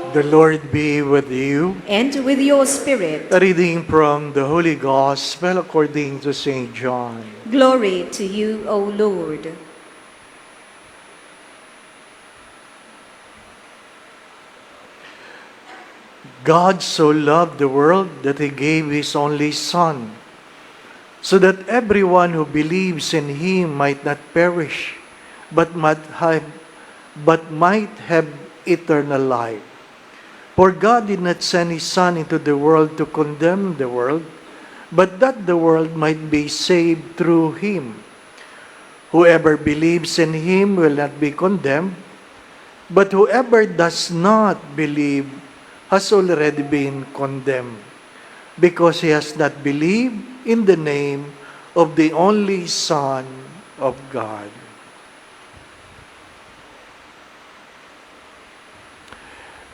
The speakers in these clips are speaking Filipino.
The Lord be with you. And with your spirit. A reading from the Holy Gospel according to St. John. Glory to you, O Lord. God so loved the world that He gave His only Son, so that everyone who believes in Him might not perish, but might have eternal life. For God did not send His Son into the world to condemn the world, but that the world might be saved through Him. Whoever believes in Him will not be condemned, but whoever does not believe has already been condemned, because he has not believed in the name of the only Son of God.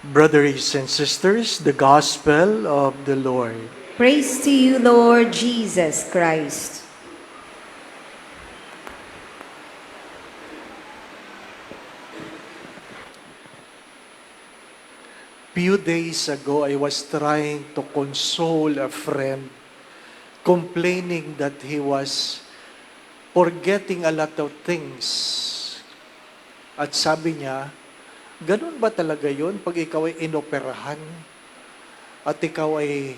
Brothers and sisters, the Gospel of the Lord. Praise to you, Lord Jesus Christ. Few days ago, I was trying to console a friend, complaining that he was forgetting a lot of things. At sabi niya, ganun ba talaga yun pag ikaw ay inoperahan at ikaw ay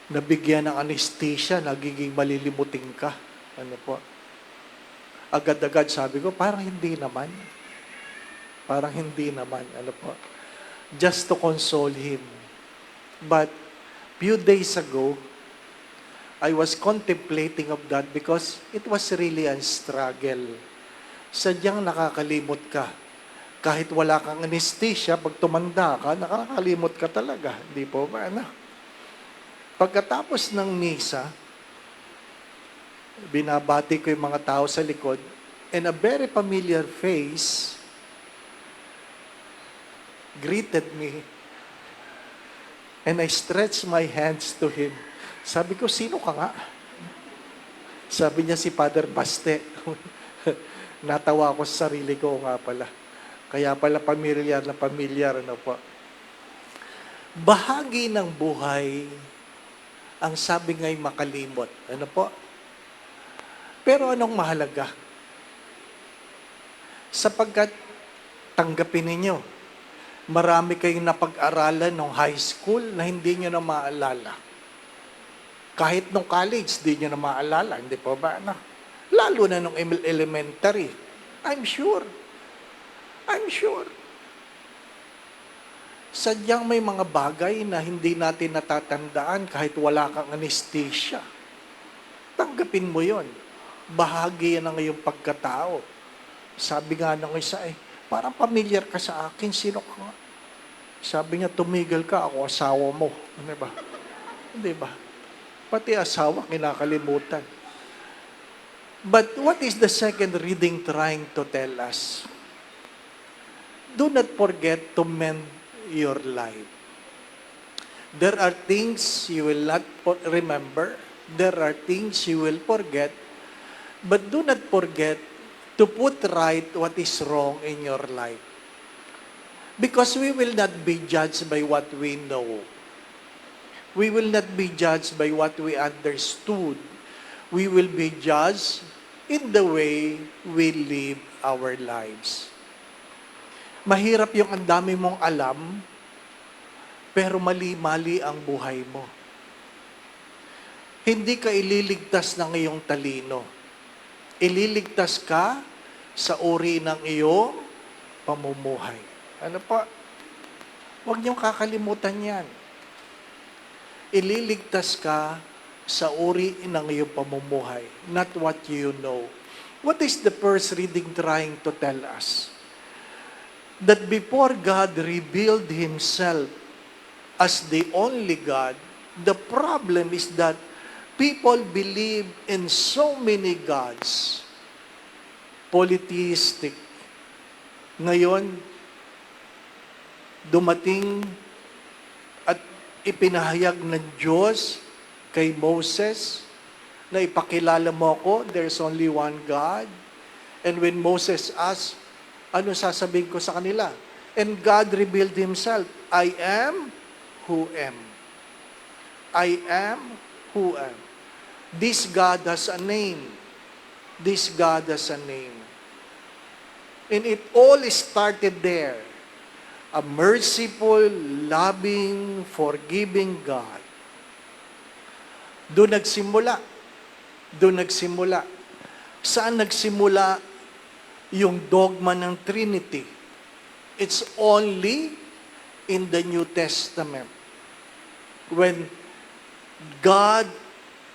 nabigyan ng anesthesia, nagiging malilimutin ka? Ano po? Agad-agad sabi ko, parang hindi naman. Parang hindi naman. Ano po? Just to console him. But few days ago, I was contemplating of that because it was really a struggle. Sadyang nakakalimot ka. Kahit wala kang anesthesia, pag tumanda ka, nakakalimot ka talaga. Hindi po ba? Ano? Pagkatapos ng misa, binabati ko yung mga tao sa likod, and a very familiar face greeted me, and I stretched my hands to him. Sabi ko, sino ka nga? Sabi niya, si Father Baste. Natawa ako sa sarili ko nga pala. Kaya pala pamilyar na pamilyar, ano po. Bahagi ng buhay, ang sabi nga'y makalimot. Ano po? Pero anong mahalaga? Sapagkat tanggapin ninyo, marami kayong napag-aralan nung high school na hindi nyo na maalala. Kahit nung college, hindi nyo na maalala. Hindi po ba? Ano? Lalo na nung elementary. I'm sure. Sadyang may mga bagay na hindi natin natatandaan kahit wala kang anesthesia. Tanggapin mo yon. Bahagi yan ng iyong pagkatao. Sabi nga ng isa, parang familiar ka sa akin, sino ka nga? Sabi niya, tumigil ka, ako asawa mo. Ano ba? Hindi ba? Pati asawa, kinakalimutan. But what is the second reading trying to tell us? Do not forget to mend your life. There are things you will not remember. There are things you will forget. But do not forget to put right what is wrong in your life. Because we will not be judged by what we know. We will not be judged by what we understood. We will be judged in the way we live our lives. Mahirap yung ang dami mong alam, pero mali-mali ang buhay mo. Hindi ka ililigtas ng iyong talino. Ililigtas ka sa uri ng iyong pamumuhay. Ano pa? Huwag niyong kakalimutan yan. Ililigtas ka sa uri ng iyong pamumuhay, not what you know. What is the first reading trying to tell us? That before God revealed Himself as the only God, the problem is that people believe in so many gods. Polytheistic. Ngayon, dumating at ipinahayag ng Diyos kay Moses na ipakilala mo ako, there's only one God. And when Moses asked, ano sasabihin ko sa kanila? And God revealed Himself, I am who am. I am who am. This God has a name. This God has a name. And it all started there. A merciful, loving, forgiving God. Doon nagsimula. Doon nagsimula. Saan nagsimula yung dogma ng Trinity? It's only in the New Testament. When God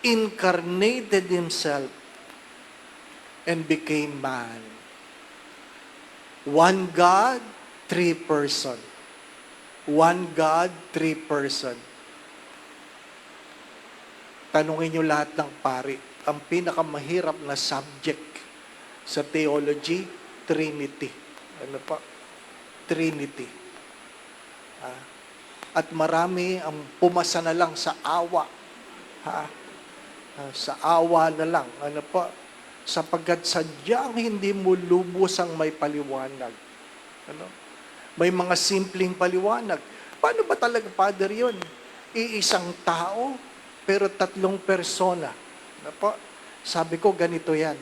incarnated Himself and became man. One God, three person. One God, three person. Tanungin niyo lahat ng pari. Ang pinakamahirap na subject sa theology, Trinity. Ano pa? Trinity. At marami ang pumasa na lang sa awa. Sa awa na lang. Ano pa? Sapagkat sadyang hindi mo lubusang may paliwanag. Ano? May mga simpleng paliwanag. Paano ba talaga, Father, yun? Iisang tao, pero tatlong persona. Ano po? Sabi ko, ganito yan.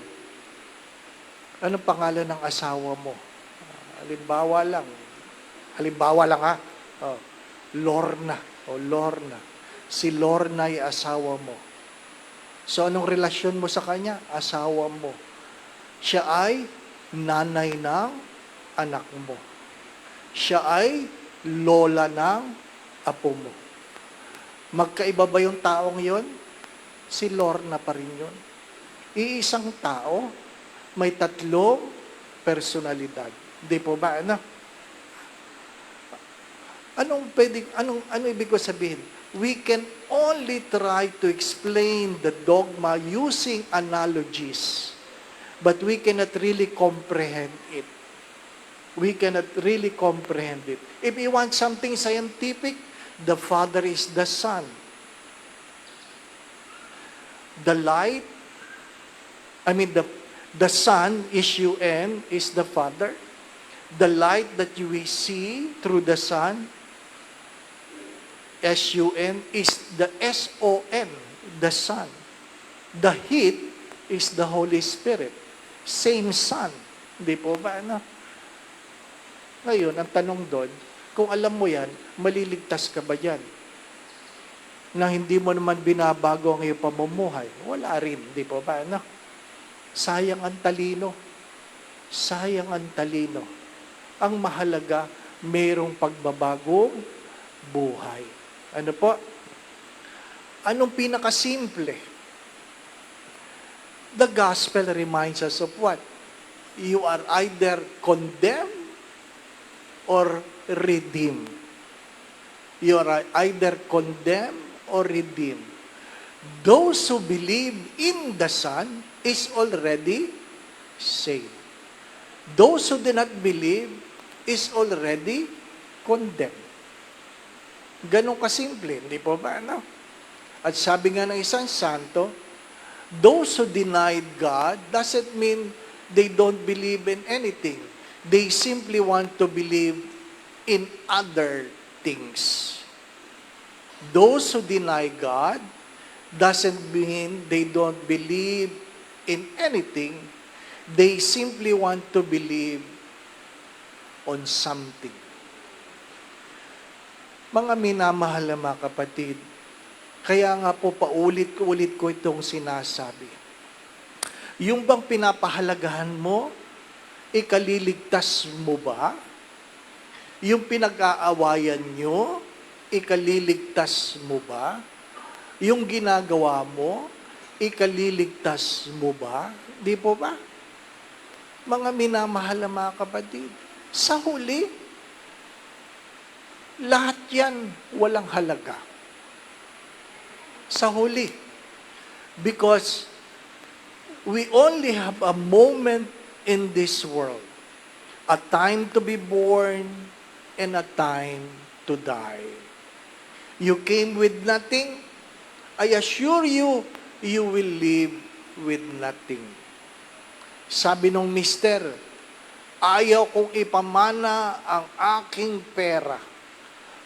Anong pangalan ng asawa mo? Halimbawa lang ha. Oh, Lorna. Lorna. Si Lorna ay asawa mo. So, anong relasyon mo sa kanya? Asawa mo. Siya ay nanay ng anak mo. Siya ay lola ng apo mo. Magkaiba ba yung taong yon? Si Lorna pa rin yun. Iisang tao, may tatlong personalidad. Di po ba? Anong ibig ko sabihin? We can only try to explain the dogma using analogies, but we cannot really comprehend it. We cannot really comprehend it. If you want something scientific, the Father is the Son. The light, the Son, S-U-N, is the Father. The light that you will see through the Son, S-U-N, is the S-O-N, the Son. The heat is the Holy Spirit. Same Son. Hindi po ba, Ngayon, ang tanong doon, kung alam mo yan, maliligtas ka ba yan? Na hindi mo naman binabago ang iyong pamumuhay. Wala rin, di po ba, Sayang ang talino. Sayang ang talino. Ang mahalaga, mayroong pagbabagong buhay. Ano po? Anong pinakasimple? The gospel reminds us of what? You are either condemned or redeemed. You are either condemned or redeemed. Those who believe in the Son is already saved. Those who do not believe is already condemned. Ganun kasimple, hindi po ba, At sabi nga ng isang santo, those who denied God doesn't mean they don't believe in anything. They simply want to believe in other things. Those who deny God doesn't mean they don't believe in anything. They simply want to believe on something. Mga minamahal na mga kapatid, kaya nga po paulit-ulit ko itong sinasabi. Yung bang pinapahalagahan mo, ikaliligtas mo ba? Yung pinag-aawayan nyo, ikaliligtas mo ba? Yung ginagawa mo, ikaliligtas mo ba? Di po ba? Mga minamahal na mga kapatid, sa huli, lahat yan walang halaga. Sa huli. Because we only have a moment in this world. A time to be born and a time to die. You came with nothing. I assure you, you will live with nothing. Sabi nung mister, Ayaw kong ipamana ang aking pera.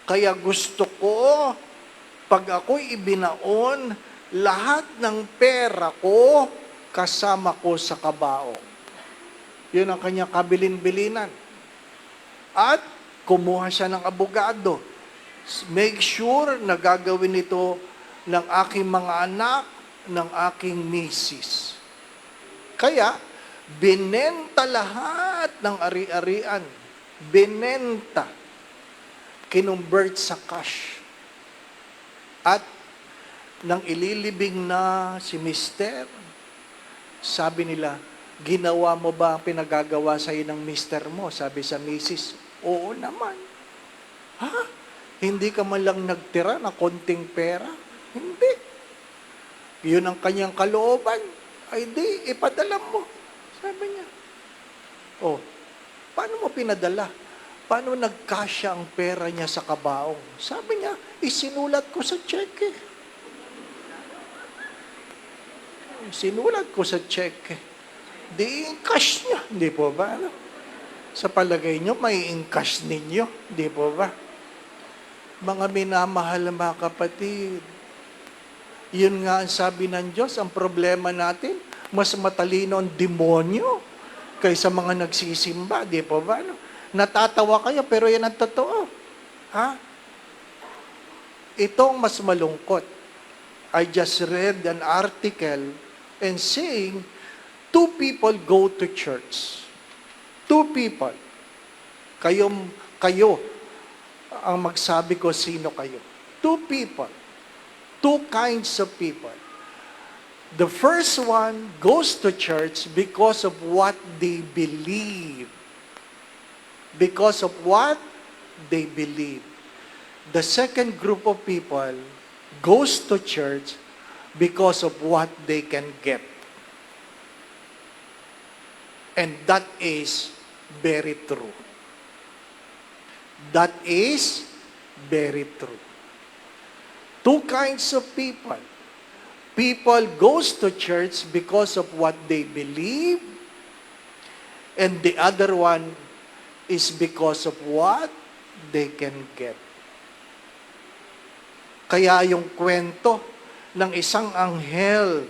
Kaya gusto ko, pag ako'y ibinaon, lahat ng pera ko, kasama ko sa kabao. Yun ang kanyang kabilin-bilinan. At kumuha siya ng abogado. Make sure na gagawin ito ng aking mga anak, ng aking misis. Kaya, binenta lahat ng ari-arian. Binenta. Kinumbert sa cash. At nang ililibing na si mister, sabi nila, ginawa mo ba ang pinagagawa sa iyo ng mister mo? Sabi sa misis, oo naman. Ha? Hindi ka man lang nagtira ng konting pera? Hindi. Yun ang kanyang kalooban. Ay di, ipadala mo. Sabi niya. Oh, paano mo pinadala? Paano nagkasya ang pera niya sa kabaong? Sabi niya, isinulat ko sa cheque. Sinulat ko sa cheque. Di in-cash niya. Hindi po ba? Ano? Sa palagay niyo, may in-cash ninyo. Hindi po ba? Mga minamahal na mga kapatid, yun nga ang sabi ng Diyos, ang problema natin, mas matalino ang demonyo kaysa mga nagsisimba. Di po ba? Ano? Natatawa kayo, pero yan ang totoo. Ha? Itong mas malungkot. I just read an article and saying, 2 people go to church. 2 people. Kayo, ang magsabi ko sino kayo. 2 people. 2 kinds of people. The first one goes to church because of what they believe. Because of what they believe. The second group of people goes to church because of what they can get. And that is very true. That is very true. 2 kinds of people. People goes to church because of what they believe, and the other one is because of what they can get. Kaya yung kwento ng isang anghel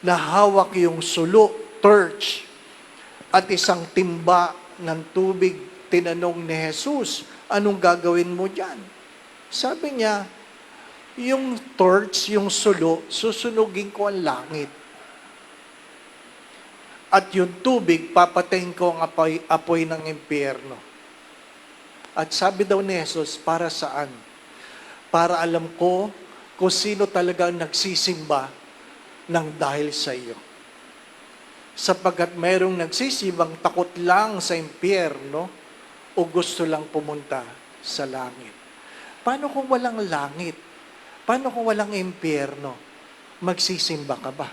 na hawak yung sulo, torch, at isang timba ng tubig, tinanong ni Jesus, anong gagawin mo dyan? Sabi niya, yung torch, yung sulo, susunugin ko ang langit. At yung tubig, papatayin ko ang apoy ng impyerno. At sabi daw ni Jesus, para saan? Para alam ko kung sino talaga nagsisimba ng dahil sa iyo. Sapagkat mayroong nagsisimbang takot lang sa impyerno o gusto lang pumunta sa langit. Paano kung walang langit? Paano kung walang impyerno? Magsisimba ka ba?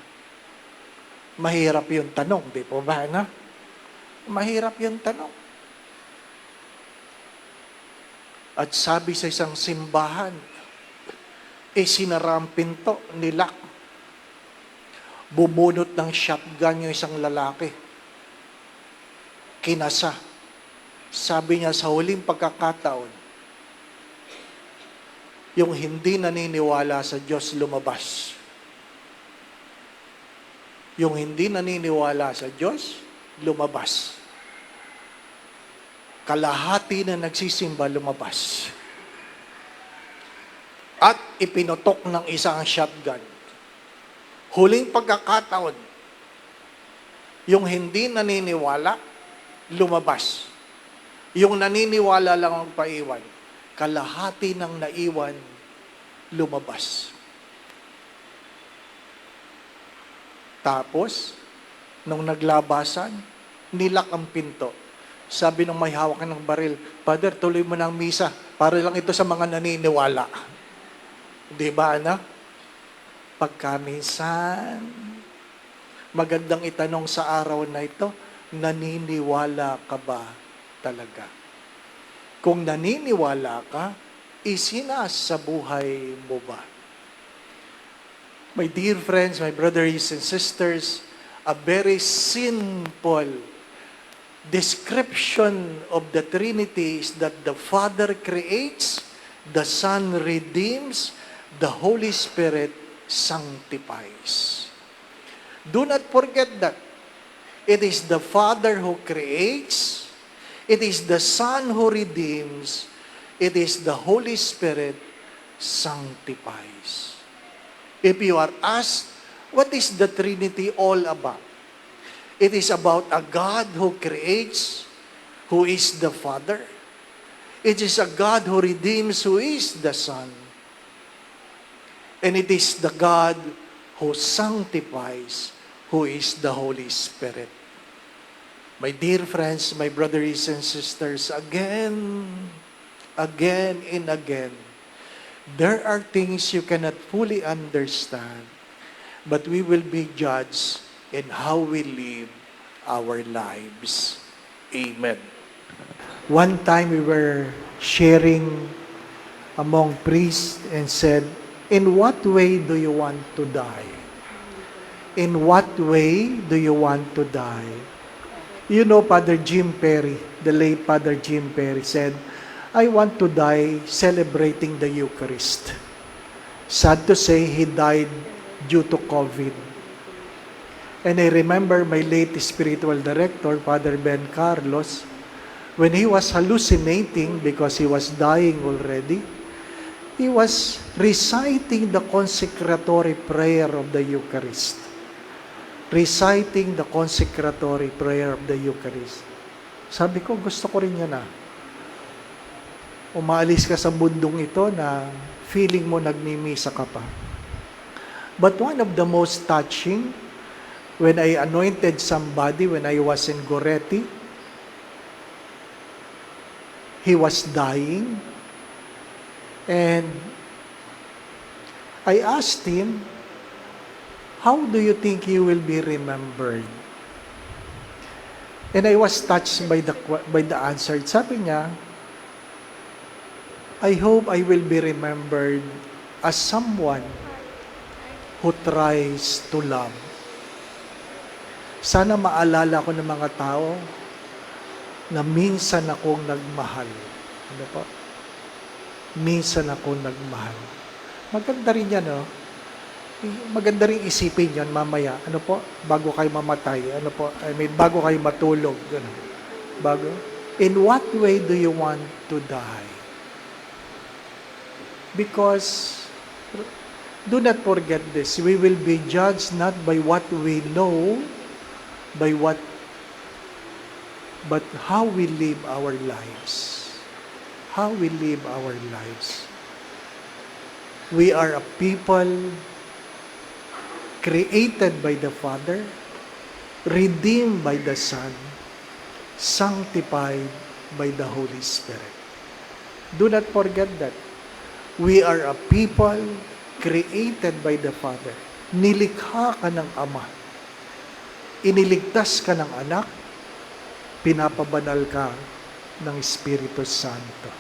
Mahirap yung tanong, di po ba? No? Mahirap yung tanong. At sabi sa isang simbahan, sinara ang pinto, nilak. Bumunot ng shotgun yung isang lalaki. Kinasa. Sabi niya sa huling pagkakataon, yung hindi naniniwala sa Diyos lumabas. Yung hindi naniniwala sa Diyos, lumabas. Kalahati na nagsisimba, lumabas. At ipinutok ng isang shotgun. Huling pagkakataon, yung hindi naniniwala, lumabas. Yung naniniwala lang ang paiwan, kalahati ng naiwan, lumabas. Tapos, nung naglabasan, nilak ang pinto. Sabi nung may hawak ng baril, Father, tuloy mo ng misa. Para lang ito sa mga naniniwala. Di ba, anak? Pagkaminsan, magandang itanong sa araw na ito, naniniwala ka ba talaga? Kung naniniwala ka, isinas sa buhay mo ba? My dear friends, my brothers and sisters, a very simple description of the Trinity is that the Father creates, the Son redeems, the Holy Spirit sanctifies. Do not forget that. It is the Father who creates, it is the Son who redeems, it is the Holy Spirit sanctifies. If you are asked, what is the Trinity all about? It is about a God who creates, who is the Father. It is a God who redeems, who is the Son. And it is the God who sanctifies, who is the Holy Spirit. My dear friends, my brothers and sisters, again and again, there are things you cannot fully understand, but we will be judged in how we live our lives. Amen. One time we were sharing among priests and said, in what way do you want to die? In what way do you want to die? You know, Father Jim Perry, the late Father Jim Perry said, I want to die celebrating the Eucharist. Sad to say, he died due to COVID. And I remember my late spiritual director, Father Ben Carlos, when he was hallucinating because he was dying already, he was reciting the consecratory prayer of the Eucharist. Reciting the consecratory prayer of the Eucharist. Sabi ko, gusto ko rin yan Umaalis ka sa mundong ito na feeling mo nagmimisa ka pa. But one of the most touching, when I anointed somebody, when I was in Goretti, he was dying, and I asked him, how do you think you will be remembered? And I was touched by the answer. Sabi niya, I hope I will be remembered as someone who tries to love. Sana maalala ko ng mga tao na minsan akong nagmahal. Ano po? Minsan akong nagmahal. Maganda rin yan, no? Maganda rin isipin yan mamaya. Ano po? Bago kayo mamatay. Ano po? I mean, bago kayo matulog. Ganun. Bago. In what way do you want to die? Because, do not forget this, we will be judged not by what we know, but how we live our lives. How we live our lives. We are a people created by the Father, redeemed by the Son, sanctified by the Holy Spirit. Do not forget that. We are a people created by the Father. Nilikha ka ng Ama. Iniligtas ka ng Anak. Pinapabanal ka ng Espiritu Santo.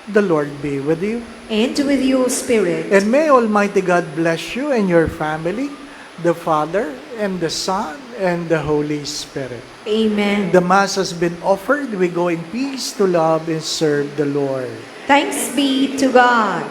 The Lord be with you. And with your spirit. And may Almighty God bless you and your family, the Father and the Son and the Holy Spirit. Amen. The Mass has been offered. We go in peace to love and serve the Lord. Thanks be to God.